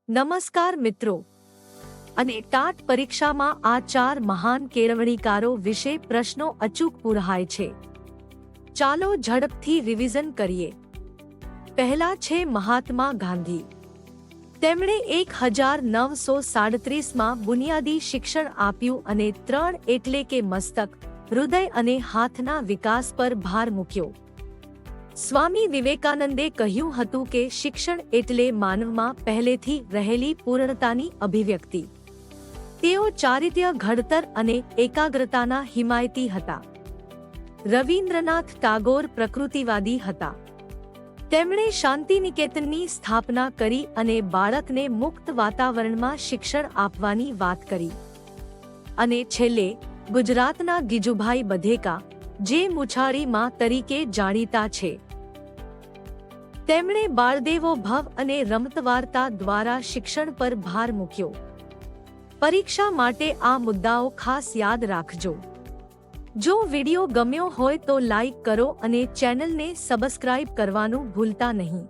નમસ્કાર મિત્રો, અને ટાટ પરીક્ષામાં આ 4 મહાન કેળવણીકારો વિશે પ્રશ્નો અચૂક પૂછાય છે. ચાલો ઝડપથી રિવિઝન કરીએ. પહેલા છે મહાત્મા ગાંધી. તેમણે 1937માં બુનિયાદી શિક્ષણ આપ્યું અને 3 એટલે કે મસ્તક, હૃદય અને હાથના વિકાસ પર ભાર મૂક્યો. સ્વામી વિવેકાનંદે કહ્યું હતું કે શિક્ષણ એટલે માનવમાં પહેલેથી રહેલી પૂર્ણતાની અભિવ્યક્તિ. તેઓ ચારિત્ર્ય ઘડતર અને એકાગ્રતાના હિમાયતી હતા. રવિન્દ્રનાથ ટાગોર પ્રકૃતિવાદી હતા. તેમણે શાંતિનિકેતનની સ્થાપના કરી અને બાળકને મુક્ત વાતાવરણમાં શિક્ષણ આપવાની વાત કરી. અને છેલ્લે ગુજરાતના ગિજુભાઈ બધેકા, જે મુછાળી માં તરીકે જાણીતા છે. તેમણે બાળદેવો ભવ અને રમતવાર્તા દ્વારા શિક્ષણ પર ભાર મૂક્યો. પરીક્ષા માટે આ મુદ્દાઓ ખાસ યાદ રાખજો. જો વિડિયો ગમ્યો હોય તો લાઈક કરો અને ચેનલને સબસ્ક્રાઇબ કરવાનું ભૂલતા નહીં.